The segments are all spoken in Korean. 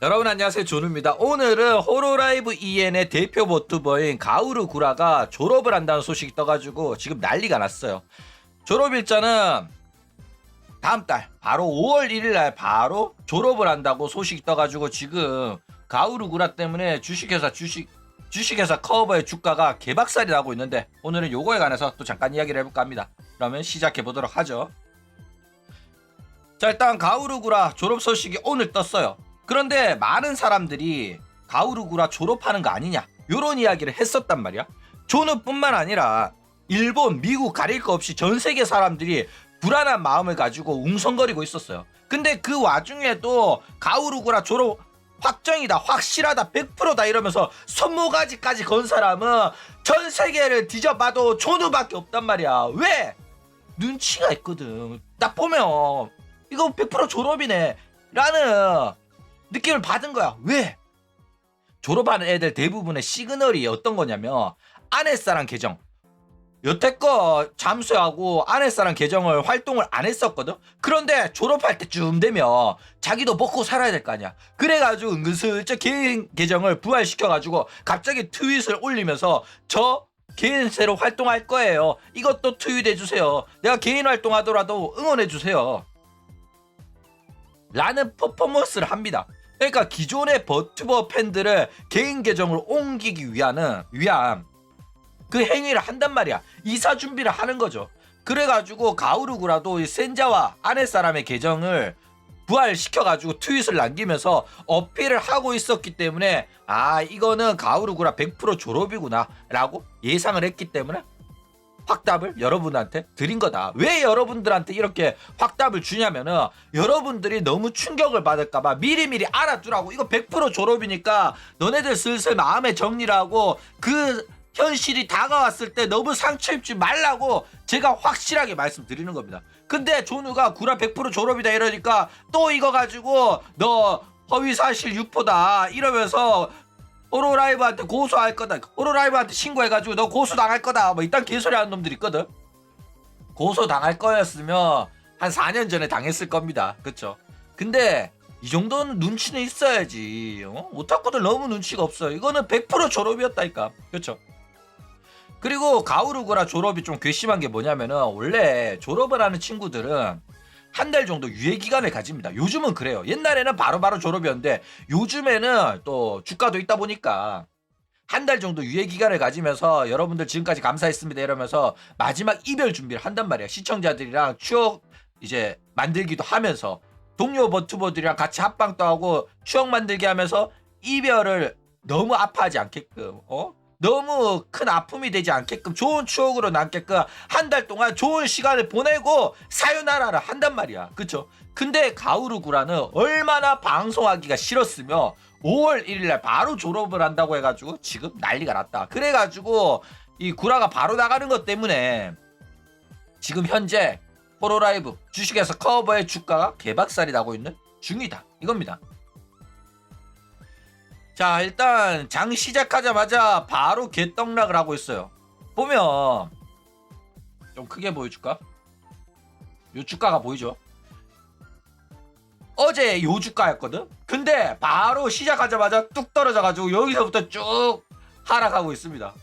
여러분 안녕하세요, 준우입니다. 오늘은 호로라이브 EN의 대표 버튜버인 가우르 구라가 졸업을 한다는 소식이 떠가지고 지금 난리가 났어요. 졸업 일자는 다음 달 바로 5월 1일 날 바로 졸업을 한다고 소식이 떠가지고 지금 가우르 구라 때문에 주식회사 커버의 주가가 개박살이 나고 있는데, 오늘은 요거에 관해서 또 잠깐 이야기를 해볼까 합니다. 그러면 시작해 보도록 하죠. 자, 일단 가우르 구라 졸업 소식이 오늘 떴어요. 그런데 많은 사람들이 가우르 구라 졸업하는 거 아니냐, 요런 이야기를 했었단 말이야. 존우뿐만 아니라 일본, 미국 가릴 거 없이 전 세계 사람들이 불안한 마음을 가지고 웅성거리고 있었어요. 근데 그 와중에도 가우르 구라 졸업 확정이다, 확실하다, 100%다 이러면서 손모가지까지 건 사람은 전 세계를 뒤져봐도 존우밖에 없단 말이야. 왜? 눈치가 있거든. 딱 보면 이거 100% 졸업이네 라는 느낌을 받은 거야. 왜? 졸업하는 애들 대부분의 시그널이 어떤 거냐면, 아내사랑 계정, 여태껏 잠수하고 아내사랑 계정을 활동을 안 했었거든. 그런데 졸업할 때쯤 되면 자기도 먹고 살아야 될 거 아니야. 그래가지고 은근슬쩍 개인 계정을 부활시켜가지고 갑자기 트윗을 올리면서 저 개인세로 활동할 거예요, 이것도 트윗해주세요, 내가 개인 활동하더라도 응원해주세요 라는 퍼포먼스를 합니다. 그러니까 기존의 버튜버 팬들을 개인 계정으로 옮기기 위한 그 행위를 한단 말이야. 이사 준비를 하는 거죠. 그래가지고 가우르 구라도 센자와 아내사람의 계정을 부활시켜가지고 트윗을 남기면서 어필을 하고 있었기 때문에, 아, 이거는 가우르 구라 100% 졸업이구나 라고 예상을 했기 때문에 확답을 여러분한테 드린 거다. 왜 여러분들한테 이렇게 확답을 주냐면은, 여러분들이 너무 충격을 받을까봐 미리미리 알아두라고. 이거 100% 졸업이니까 너네들 슬슬 마음의 정리를 하고 그 현실이 다가왔을 때 너무 상처 입지 말라고 제가 확실하게 말씀드리는 겁니다. 근데 존우가 구라 100% 졸업이다 이러니까 또 이거 가지고 너 허위사실 유포다 이러면서 호로라이브한테 고소할 거다, 호로라이브한테 신고해가지고 너 고소당할 거다, 뭐 이딴 개소리 하는 놈들 있거든. 고소당할 거였으면 한 4년 전에 당했을 겁니다. 그쵸? 근데 이 정도는 눈치는 있어야지. 오타쿠들 너무 눈치가 없어요. 이거는 100% 졸업이었다니까. 그쵸? 그리고 가우르 구라 졸업이 좀 괘씸한 게 뭐냐면은, 원래 졸업을 하는 친구들은 한 달 정도 유예 기간을 가집니다. 요즘은 그래요. 옛날에는 바로바로 졸업이었는데 요즘에는 또 주가도 있다 보니까 한 달 정도 유예 기간을 가지면서 여러분들 지금까지 감사했습니다 이러면서 마지막 이별 준비를 한단 말이야. 시청자들이랑 추억 이제 만들기도 하면서 동료 버튜버들이랑 같이 합방도 하고 추억 만들기 하면서 이별을 너무 아파하지 않게끔, 너무 큰 아픔이 되지 않게끔 좋은 추억으로 남게끔 한 달 동안 좋은 시간을 보내고 사요나라를 한단 말이야. 그쵸? 근데 가우르 구라는 얼마나 방송하기가 싫었으며 5월 1일날 바로 졸업을 한다고 해가지고 지금 난리가 났다. 그래가지고 이 구라가 바로 나가는 것 때문에 지금 현재 호로라이브 주식에서 커버의 주가가 개박살이 나고 있는 중이다, 이겁니다. 자, 일단 장 시작하자마자 바로 개떡락을 하고 있어요. 보면 좀 크게 보여줄까? 요 주가가 보이죠? 어제 요 주가였거든? 근데 바로 시작하자마자 뚝 떨어져가지고 여기서부터 쭉 하락하고 있습니다.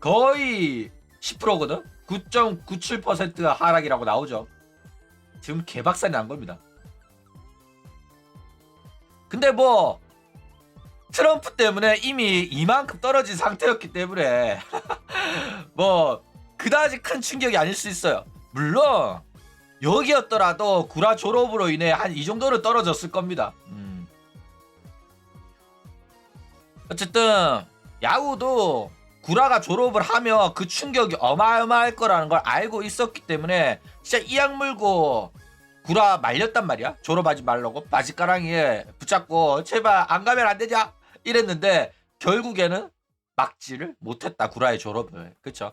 거의 10%거든? 9.97%가 하락이라고 나오죠. 지금 개박살이 난 겁니다. 근데 뭐 트럼프 때문에 이미 이만큼 떨어진 상태였기 때문에 뭐 그다지 큰 충격이 아닐 수 있어요. 물론 여기였더라도 구라 졸업으로 인해 한 이 정도는 떨어졌을 겁니다. 어쨌든 야구도 구라가 졸업을 하면 그 충격이 어마어마할 거라는 걸 알고 있었기 때문에 진짜 이악 물고 구라 말렸단 말이야. 졸업하지 말라고 바지가랑이에 붙잡고 제발 안 가면 안 되냐 이랬는데 결국에는 막지를 못했다, 구라의 졸업을. 그쵸?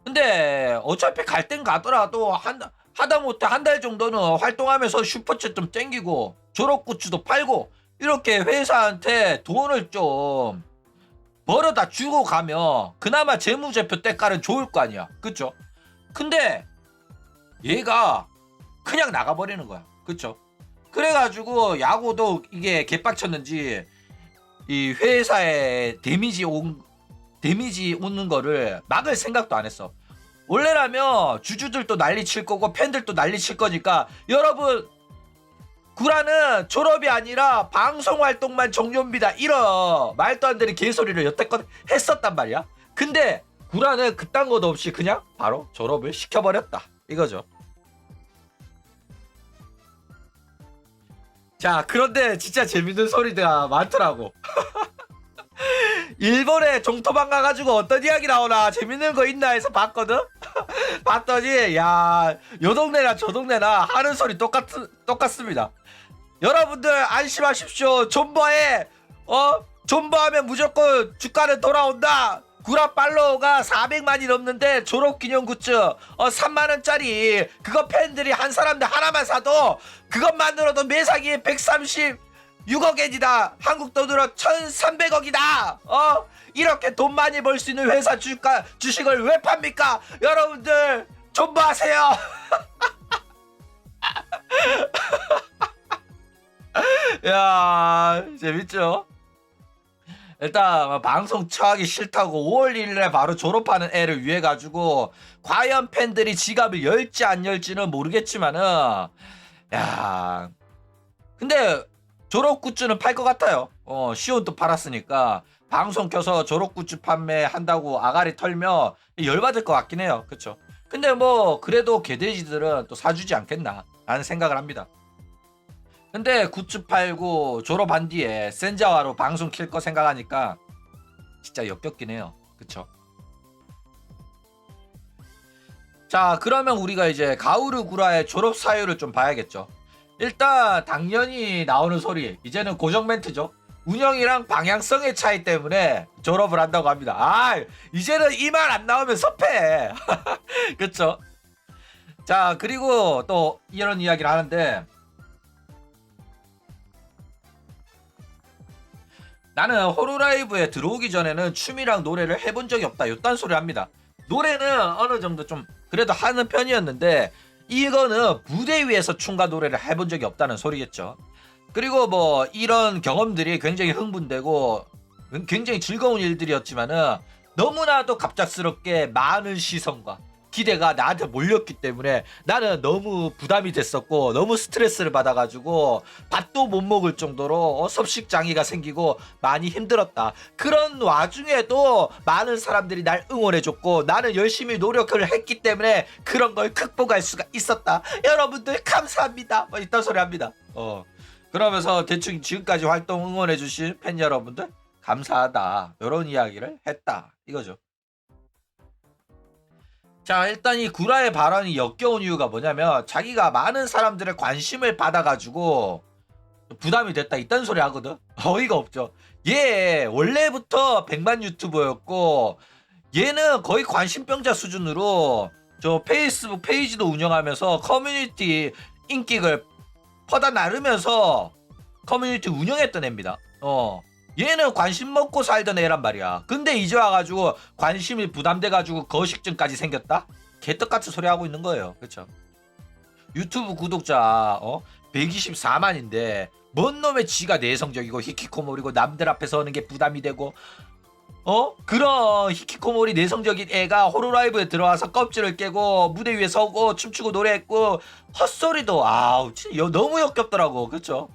근데 어차피 갈 땐 가더라도 하다못해 한 달 정도는 활동하면서 슈퍼챗 좀 땡기고 졸업굿즈도 팔고 이렇게 회사한테 돈을 좀 벌어다 주고 가면 그나마 재무제표 때깔은 좋을 거 아니야. 그쵸? 근데 얘가 그냥 나가버리는 거야. 그쵸? 그래가지고 야구도 이게 개빡쳤는지 이 회사에 데미지 오는 거를 막을 생각도 안 했어. 원래라면 주주들도 난리 칠 거고 팬들도 난리 칠 거니까 여러분 구라는 졸업이 아니라 방송 활동만 종료입니다. 이런 말도 안 되는 개소리를 여태껏 했었단 말이야. 근데 구라는 그딴 것도 없이 그냥 바로 졸업을 시켜버렸다. 이거죠. 자, 그런데 진짜 재밌는 소리가 많더라고. 일본에 종토방 가가지고 어떤 이야기 나오나 재밌는 거 있나 해서 봤거든. 봤더니 야, 요 동네나 저 동네나 하는 소리 똑같습니다. 여러분들 안심하십시오. 존버해. 존버하면 무조건 주가는 돌아온다. 구라 팔로워가 400만이 넘는데 졸업기념 굿즈 3만원짜리 그거 팬들이 한 사람들 하나만 사도 그것만으로도 매상이 136억엔이다. 한국 돈으로 1300억이다. 이렇게 돈 많이 벌 수 있는 회사 주식을 왜 팝니까? 여러분들 존버하세요. 야, 재밌죠? 일단 방송 처하기 싫다고 5월 1일에 바로 졸업하는 애를 위해 가지고 과연 팬들이 지갑을 열지 안 열지는 모르겠지만은 야, 근데 졸업 굿즈는 팔 것 같아요. 시온도 팔았으니까 방송 켜서 졸업 굿즈 판매한다고 아가리 털면 열받을 것 같긴 해요. 그쵸? 근데 뭐 그래도 개돼지들은 또 사주지 않겠나 라는 생각을 합니다. 근데 굿즈 팔고 졸업한 뒤에 센자와로 방송 킬 거 생각하니까 진짜 역겹긴 해요. 그쵸? 자, 그러면 우리가 이제 가오르 구라의 졸업 사유를 좀 봐야겠죠. 일단 당연히 나오는 소리 이제는 고정 멘트죠. 운영이랑 방향성의 차이 때문에 졸업을 한다고 합니다. 이제는 이 말 안 나오면 섭해. 그쵸? 자, 그리고 또 이런 이야기를 하는데 나는 호로라이브에 들어오기 전에는 춤이랑 노래를 해본 적이 없다. 요딴 소리 합니다. 노래는 어느 정도 좀 그래도 하는 편이었는데 이거는 무대 위에서 춤과 노래를 해본 적이 없다는 소리겠죠. 그리고 뭐 이런 경험들이 굉장히 흥분되고 굉장히 즐거운 일들이었지만은 너무나도 갑작스럽게 많은 시선과 기대가 나한테 몰렸기 때문에 나는 너무 부담이 됐었고 너무 스트레스를 받아가지고 밥도 못 먹을 정도로 섭식 장애가 생기고 많이 힘들었다. 그런 와중에도 많은 사람들이 날 응원해줬고 나는 열심히 노력을 했기 때문에 그런 걸 극복할 수가 있었다. 여러분들 감사합니다. 뭐 이딴 소리 합니다. 그러면서 대충 지금까지 활동 응원해주신 팬 여러분들 감사하다. 이런 이야기를 했다. 이거죠. 자, 일단 이 구라의 발언이 역겨운 이유가 뭐냐면 자기가 많은 사람들의 관심을 받아가지고 부담이 됐다 이딴 소리 하거든. 어이가 없죠. 얘 원래부터 100만 유튜버였고 얘는 거의 관심병자 수준으로 저 페이스북 페이지도 운영하면서 커뮤니티 인기를 퍼다 나르면서 커뮤니티 운영했던 애입니다. 얘는 관심 먹고 살던 애란 말이야. 근데 이제 와가지고 관심이 부담돼가지고 거식증까지 생겼다? 개떡같은 소리 하고 있는 거예요. 그쵸? 유튜브 구독자 124만인데 뭔 놈의 지가 내성적이고 히키코모리고 남들 앞에서 하는 게 부담이 되고 그런 히키코모리 내성적인 애가 호로라이브에 들어와서 껍질을 깨고 무대 위에 서고 춤추고 노래했고 헛소리도 진짜 너무 역겹더라고. 그쵸?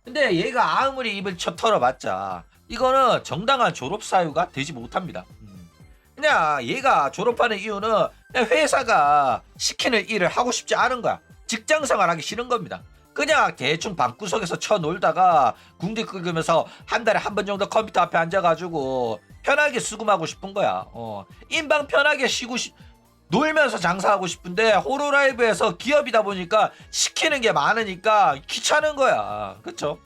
근데 얘가 아무리 입을 털어봤자 이거는 정당한 졸업 사유가 되지 못합니다. 그냥 얘가 졸업하는 이유는 그냥 회사가 시키는 일을 하고 싶지 않은 거야. 직장 생활하기 싫은 겁니다. 그냥 대충 방구석에서 쳐놀다가 궁디 긁으면서 한 달에 한 번 정도 컴퓨터 앞에 앉아가지고 편하게 수금하고 싶은 거야. 인방 편하게 놀면서 장사하고 싶은데 호로라이브에서 기업이다 보니까 시키는 게 많으니까 귀찮은 거야. 그쵸?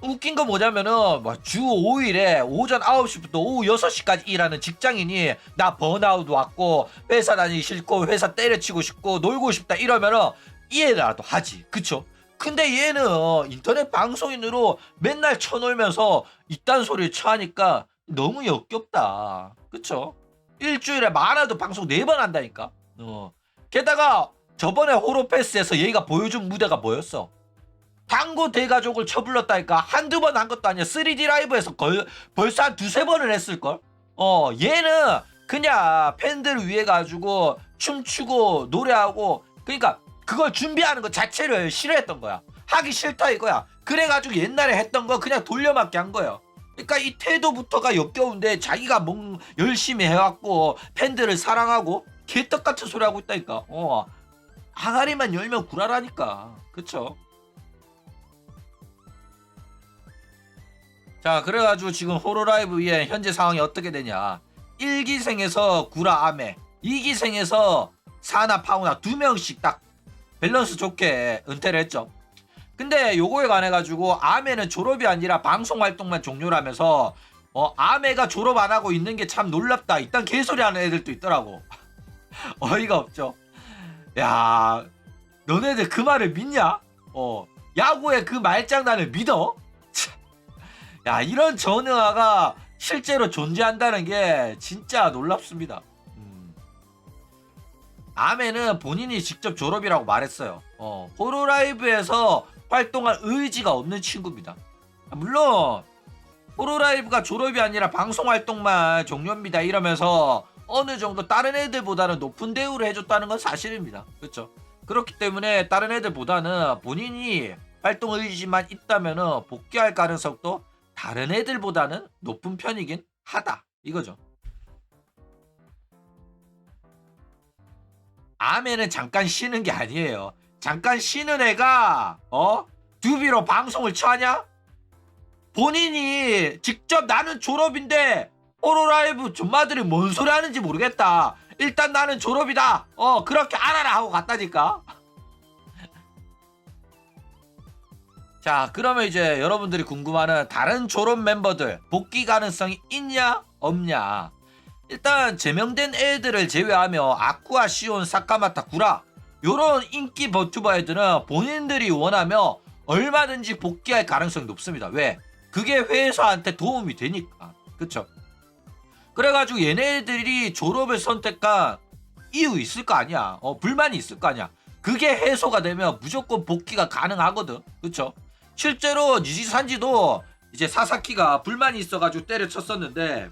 웃긴 거 뭐냐면은 주 5일에 오전 9시부터 오후 6시까지 일하는 직장인이 나 번아웃 왔고 회사 다니기 싫고 회사 때려치고 싶고 놀고 싶다 이러면은 이해라도 하지. 그쵸? 근데 얘는 인터넷 방송인으로 맨날 쳐놀면서 이딴 소리를 쳐하니까 너무 역겹다. 그쵸? 일주일에 많아도 방송 4번 한다니까. 게다가 저번에 호로패스에서 얘가 보여준 무대가 뭐였어? 당고 대가족을 쳐불렀다니까. 한두 번 한 것도 아니야. 3D 라이브에서 벌써 한 두세 번을 했을걸? 얘는 그냥 팬들을 위해 가지고 춤추고 노래하고, 그러니까 그걸 준비하는 것 자체를 싫어했던 거야. 하기 싫다 이거야. 그래가지고 옛날에 했던 거 그냥 돌려막기 한 거예요. 그러니까 이 태도부터가 역겨운데 자기가 열심히 해왔고 팬들을 사랑하고 개떡 같은 소리 하고 있다니까. 항아리만 열면 구라라니까. 그쵸? 자, 그래가지고 지금 호로라이브의 현재 상황이 어떻게 되냐. 1기생에서 구라 아메, 2기생에서 사나 파우나 2명씩 딱 밸런스 좋게 은퇴를 했죠. 근데 요거에 관해가지고 아메는 졸업이 아니라 방송 활동만 종료라면서 아메가 졸업 안 하고 있는 게 참 놀랍다. 이딴 개소리 하는 애들도 있더라고. 어이가 없죠. 야, 너네들 그 말을 믿냐? 야구의 그 말장난을 믿어? 야, 이런 전우아가 실제로 존재한다는 게 진짜 놀랍습니다. 아메는 본인이 직접 졸업이라고 말했어요. 호로라이브에서 활동할 의지가 없는 친구입니다. 물론 호로라이브가 졸업이 아니라 방송 활동만 종료입니다 이러면서 어느 정도 다른 애들보다는 높은 대우를 해줬다는 건 사실입니다. 그렇죠? 그렇기 때문에 다른 애들보다는 본인이 활동 의지만 있다면 복귀할 가능성도 다른 애들보다는 높은 편이긴 하다 이거죠. 아메는 잠깐 쉬는 게 아니에요. 잠깐 쉬는 애가 듀비로 방송을 쳐하냐? 본인이 직접 나는 졸업인데 호로라이브 존마들이 뭔 소리 하는지 모르겠다. 일단 나는 졸업이다. 그렇게 알아라 하고 갔다니까. 자, 그러면 이제 여러분들이 궁금해하는 다른 졸업 멤버들 복귀 가능성이 있냐 없냐. 일단 제명된 애들을 제외하며 아쿠아, 시온, 사카마타, 구라 요런 인기 버튜버 애들은 본인들이 원하며 얼마든지 복귀할 가능성이 높습니다. 왜? 그게 회사한테 도움이 되니까. 그쵸? 그래가지고 얘네들이 졸업을 선택한 이유 있을 거 아니야. 불만이 있을 거 아니야. 그게 해소가 되면 무조건 복귀가 가능하거든. 그쵸? 실제로 니지산지도 이제 사사키가 불만이 있어가지고 때려쳤었는데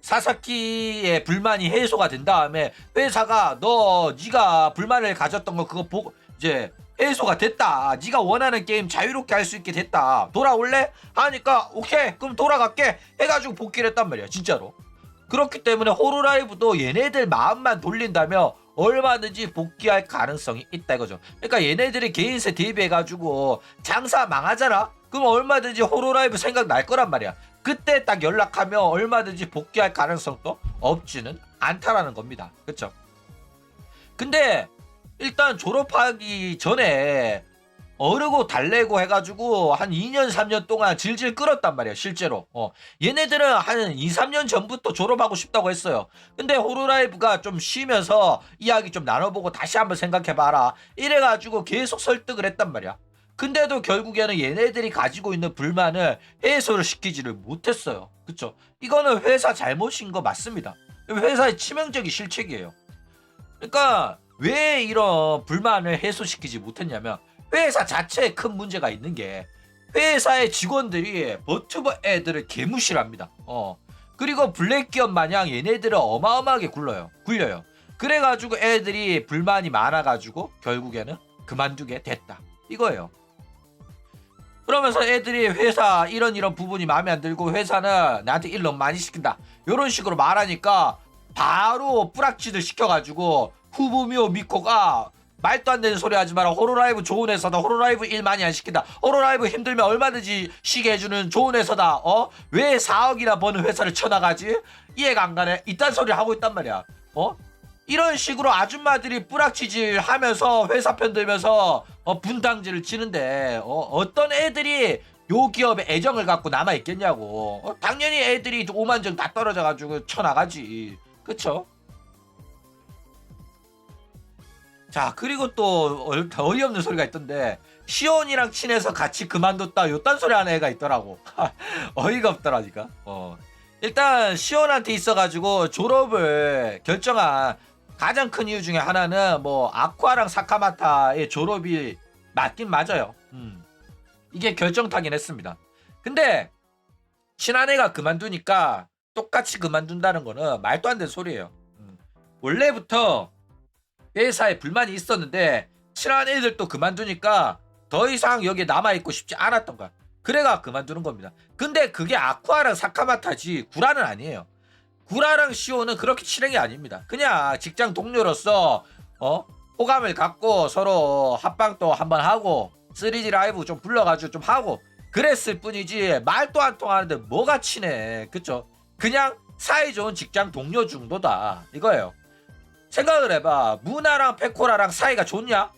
사사키의 불만이 해소가 된 다음에 회사가 네가 불만을 가졌던 거 그거 이제 해소가 됐다. 네가 원하는 게임 자유롭게 할 수 있게 됐다. 돌아올래? 하니까 오케이 그럼 돌아갈게 해가지고 복귀를 했단 말이야. 진짜로. 그렇기 때문에 호로라이브도 얘네들 마음만 돌린다면 얼마든지 복귀할 가능성이 있다 이거죠. 그러니까 얘네들이 개인세 대비해가지고 장사 망하잖아? 그럼 얼마든지 호로라이브 생각 날 거란 말이야. 그때 딱 연락하면 얼마든지 복귀할 가능성도 없지는 않다라는 겁니다. 그쵸? 근데 일단 졸업하기 전에 어르고 달래고 해가지고 한 2년 3년 동안 질질 끌었단 말이야 실제로. 얘네들은 한 2, 3년 전부터 졸업하고 싶다고 했어요. 근데 호로라이브가 좀 쉬면서 이야기 좀 나눠보고 다시 한번 생각해봐라 이래가지고 계속 설득을 했단 말이야. 근데도 결국에는 얘네들이 가지고 있는 불만을 해소를 시키지를 못했어요. 그쵸? 이거는 회사 잘못인 거 맞습니다. 회사의 치명적인 실책이에요. 그러니까 왜 이런 불만을 해소시키지 못했냐면 회사 자체에 큰 문제가 있는 게 회사의 직원들이 버튜버 애들을 개무시를 합니다. 그리고 블랙기업 마냥 얘네들은 어마어마하게 굴려요. 그래가지고 애들이 불만이 많아가지고 결국에는 그만두게 됐다. 이거예요. 그러면서 애들이 회사 이런 부분이 마음에 안 들고 회사는 나한테 일 너무 많이 시킨다. 이런 식으로 말하니까 바로 뿌락치들 시켜가지고 후부미오 미코가 말도 안 되는 소리 하지 마라. 호로라이브 좋은 회사다. 호로라이브 일 많이 안 시킨다. 호로라이브 힘들면 얼마든지 쉬게 해주는 좋은 회사다. 왜 4억이나 버는 회사를 쳐나가지? 이해가 안 가네. 이딴 소리 하고 있단 말이야. 이런 식으로 아줌마들이 뿌락치질 하면서 회사 편 들면서 분탕질을 치는데 어떤 애들이 요 기업에 애정을 갖고 남아있겠냐고. 당연히 애들이 오만정 다 떨어져가지고 쳐나가지. 그쵸? 자, 그리고 또 어이없는 소리가 있던데 시온이랑 친해서 같이 그만뒀다 요딴 소리 하는 애가 있더라고. 어이가 없더라니까. 일단 시온한테 있어가지고 졸업을 결정한 가장 큰 이유 중에 하나는 뭐 아쿠아랑 사카마타의 졸업이 맞긴 맞아요. 이게 결정타긴 했습니다. 근데 친한애가 그만두니까 똑같이 그만둔다는 거는 말도 안 되는 소리예요. 원래부터 회사에 불만이 있었는데 친한 애들도 그만두니까 더 이상 여기에 남아있고 싶지 않았던 거야. 그래가 그만두는 겁니다. 근데 그게 아쿠아랑 사카마타지 구라는 아니에요. 구라랑 시오는 그렇게 친한 게 아닙니다. 그냥 직장 동료로서 호감을 갖고 서로 합방도 한번 하고 3D 라이브 좀 불러가지고 좀 하고 그랬을 뿐이지 말도 안 통하는데 뭐가 친해. 그쵸? 그냥 사이좋은 직장 동료 정도다 이거예요. 생각을 해봐. 무나랑 페코라랑 사이가 좋냐?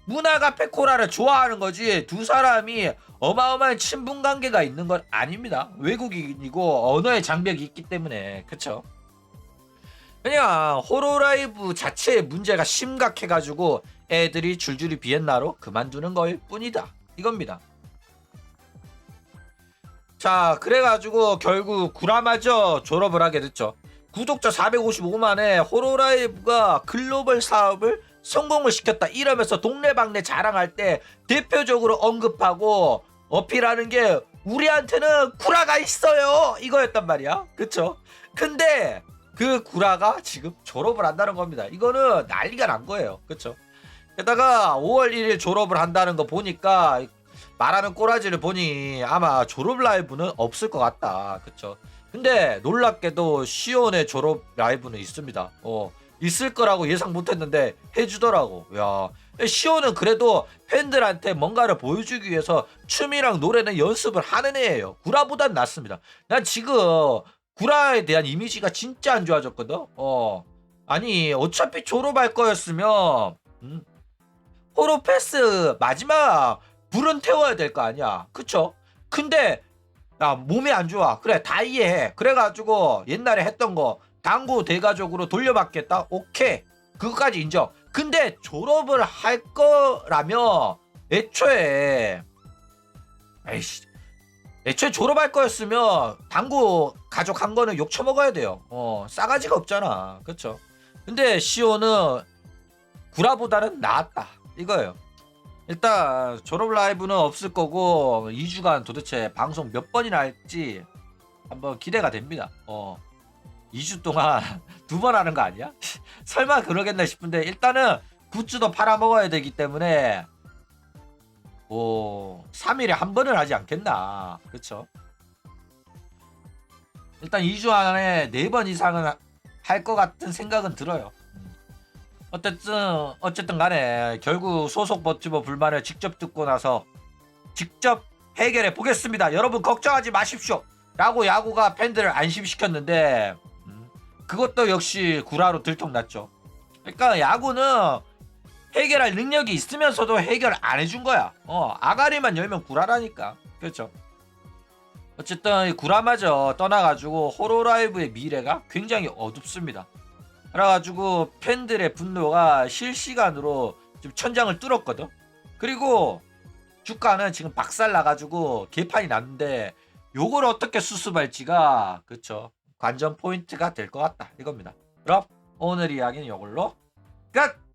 무나가 페코라를 좋아하는 거지 두 사람이 어마어마한 친분관계가 있는 건 아닙니다. 외국인이고 언어의 장벽이 있기 때문에. 그쵸? 그냥 호로라이브 자체의 문제가 심각해가지고 애들이 줄줄이 비엔나로 그만두는 거일 뿐이다 이겁니다. 자, 그래가지고 결국 구라마저 졸업을 하게 됐죠. 구독자 455만에 호로라이브가 글로벌 사업을 성공을 시켰다 이러면서 동네방네 자랑할 때 대표적으로 언급하고 어필하는 게 우리한테는 구라가 있어요 이거였단 말이야. 그쵸? 근데 그 구라가 지금 졸업을 한다는 겁니다. 이거는 난리가 난 거예요. 그쵸? 게다가 5월 1일 졸업을 한다는 거 보니까 말하는 꼬라지를 보니 아마 졸업 라이브는 없을 것 같다. 그쵸? 근데 놀랍게도 시온의 졸업 라이브는 있습니다. 있을 거라고 예상 못했는데 해주더라고. 야, 시온은 그래도 팬들한테 뭔가를 보여주기 위해서 춤이랑 노래는 연습을 하는 애예요. 구라보단 낫습니다. 난 지금 구라에 대한 이미지가 진짜 안 좋아졌거든. 아니 어차피 졸업할 거였으면 호로패스 마지막 불은 태워야 될 거 아니야. 그쵸? 근데 야 몸이 안 좋아. 그래 다 이해해. 그래가지고 옛날에 했던 거 당구 대가족으로 돌려받겠다. 오케이 그거까지 인정. 근데 졸업을 할 거라면 애초에 졸업할 거였으면 당구 가족 한 거는 욕 처먹어야 돼요. 싸가지가 없잖아. 그쵸? 근데 시오는 구라보다는 나았다 이거예요. 일단 졸업 라이브는 없을 거고 2주간 도대체 방송 몇 번이나 할지 한번 기대가 됩니다. 2주 동안 2번 하는 거 아니야? 설마 그러겠나 싶은데 일단은 굿즈도 팔아먹어야 되기 때문에 3일에 한 번을 하지 않겠나. 그쵸? 일단 2주 안에 4번 이상은 할 것 같은 생각은 들어요. 어쨌든 간에 결국 소속 버튜버 불만을 직접 듣고 나서 직접 해결해 보겠습니다. 여러분 걱정하지 마십시오. 라고 야구가 팬들을 안심시켰는데 그것도 역시 구라로 들통났죠. 그러니까 야구는 해결할 능력이 있으면서도 해결 안 해준 거야. 아가리만 열면 구라라니까. 그렇죠. 어쨌든 이 구라마저 떠나가지고 호로라이브의 미래가 굉장히 어둡습니다. 그래가지고 팬들의 분노가 실시간으로 지금 천장을 뚫었거든. 그리고 주가는 지금 박살나가지고 개판이 났는데 요걸 어떻게 수습할지가 그쵸 관전 포인트가 될 것 같다 이겁니다. 그럼 오늘 이야기는 이걸로 끝!